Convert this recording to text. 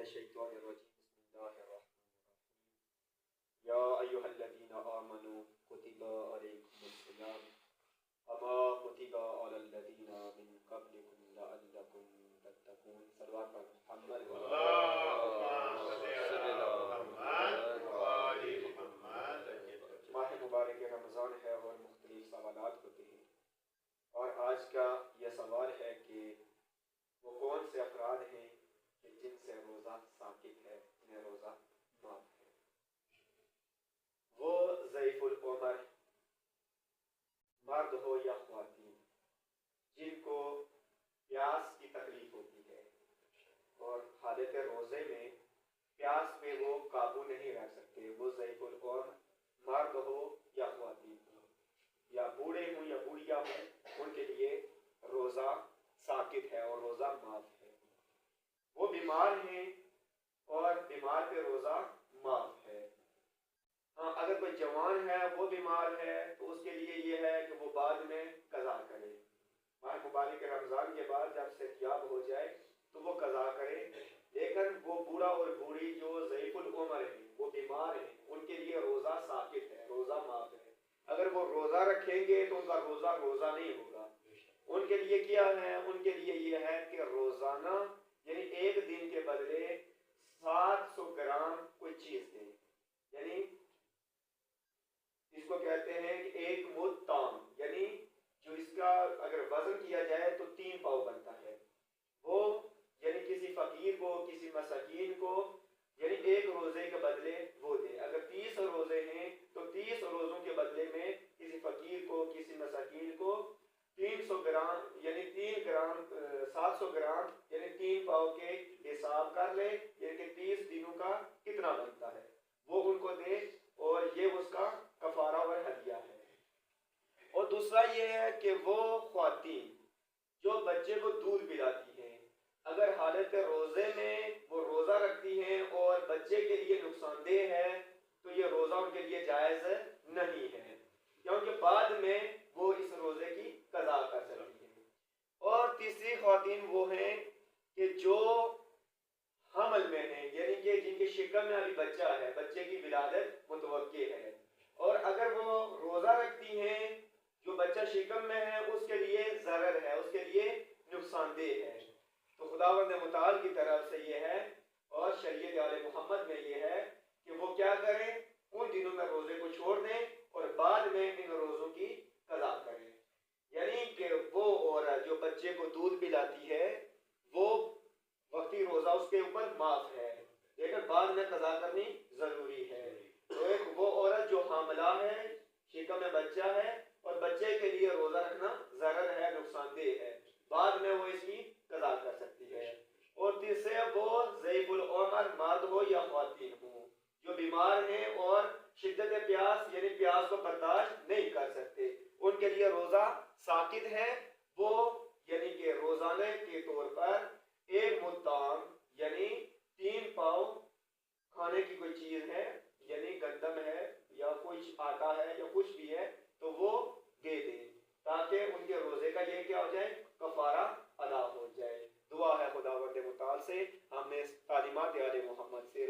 الشیطان الرجیم بسم اللہ الرحمن الرحیم یا ایہا الذین آمنوا کتب علیکم الصیام کما کتب علی الذین من قبلکم لعلکم تتقون صلوات پر محمد ماہ مبارک رمضان ہے اور مختلف سوالات ہوتے ہیں، اور آج کا یہ سوال ہے کہ وہ کون سے افراد ہیں کہ جن سے روزہ ثابت ہے، انہیں روزہ معاف ہے۔ وہ ضعیف العمر مرد ہو یا خواتین جن کو پیاس کی تکلیف ہوتی ہے اور حالت روزے میں پیاس میں وہ قابو نہیں رکھ سکتے، وہ ضعیف العمر مرد ہو یا خواتین ہو یا بوڑھے ہوں یا بوڑھیا ہوں، ان کے لیے روزہ ساکت ہے اور روزہ معاف ہے۔ وہ بیمار ہیں اور بیمار پہ روزہ معاف ہے۔ ہاں، اگر کوئی جوان ہے وہ بیمار ہے تو اس کے لیے یہ ہے کہ وہ بعد میں قضا کرے، ماہ مبارک رمضان کے بعد جب صحتیاب ہو جائے تو وہ قضا کرے۔ لیکن وہ بوڑھا اور بوڑھی جو ضعیف العمر ہیں، وہ بیمار ہیں، ان کے لیے روزہ ساکت ہے، روزہ معاف ہے۔ اگر وہ روزہ رکھیں گے تو ان کا روزہ نہیں ہوگا۔ ان کے لیے کیا ہے؟ ان کے لیے یہ ہے کہ روزانہ یعنی ایک دن کے بدلے 700 گرام کوئی چیز دیں، یعنی اس کو کہتے ہیں کہ ایک مد تام، یعنی جو اس کا اگر وزن کیا جائے تو 3 پاؤ بنتا ہے، وہ یعنی کسی فقیر کو، کسی مسکین کو، یعنی ایک روزے کے بدلے وہ دے۔ اگر 30 روزے ہیں تو 30 روزوں کے بدلے میں کسی فقیر کو، کسی مسکین کو 300 گرام یعنی 3 گرام 700 گرام یعنی 3 پاؤ کے حساب کر لے، یعنی کہ 30 دنوں کا کتنا بنتا ہے وہ ان کو دے، اور یہ اس کا کفارہ اور ہدیہ ہے۔ اور دوسرا یہ ہے کہ وہ خواتین جو بچے کو دودھ پلاتی ہیں، اگر حالت روزے میں وہ روزہ رکھتی ہیں اور بچے کے لیے نقصان دہ ہے تو یہ روزہ ان کے لیے جائز نہیں ہے، کیونکہ بعد میں وہ اس روزے کی قضا کر سکتی ہیں۔ اور تیسری خواتین وہ ہیں کہ جو حمل میں ہیں، یعنی کہ جن کے شکم میں ابھی بچہ ہے، بچے کی ولادت متوقع ہے، اور اگر وہ روزہ رکھتی ہیں جو بچہ شکم میں ہے، اس کے لیے ضرر ہے، اس کے لیے نقصان دہ ہے۔ تو خداوند متعال کی طرف سے یہ ہے اور شریعت آل محمد میں یہ ہے کہ وہ کیا کریں؟ ان دنوں میں روزے کو چھوڑ دیں اور بعد میں ان روزوں کی قضا کریں، یعنی کہ وہ عورت جو بچے کو دودھ پلاتی ہے وہ وقتی روزہ اس کے اوپر معاف ہے، لیکن بعد میں قضا کرنی ضروری ہے۔ تو ایک وہ عورت جو حاملہ ہے، شکم میں بچہ ہے اور بچے کے لیے روزہ رکھنا ضرر ہے، نقصان دہ ہے، بعد میں وہ اس کی قضا کر سکتی ہے۔ اور تیسرے وہ ضعیف العمر مرد ہو یا خواتین ہو جو بیمار ہیں اور شدت پیاس یعنی پیاس کو برداشت نہیں کر سکتے، ان کے لیے روزہ ساکت ہے۔ وہ یعنی کہ روزانہ کے طور پر ایک مدام یعنی 3 پاؤ کھانے کی کوئی چیز ہے، یعنی گندم ہے یا کچھ آٹا ہے یا کچھ بھی ہے تو وہ دے دیں تاکہ ان کے روزے کا یہ کیا ہو جائے؟ کفارہ ادا ہو جائے۔ دعا ہے خداوند متعال سے ہمیں تعلیمات آل محمد سے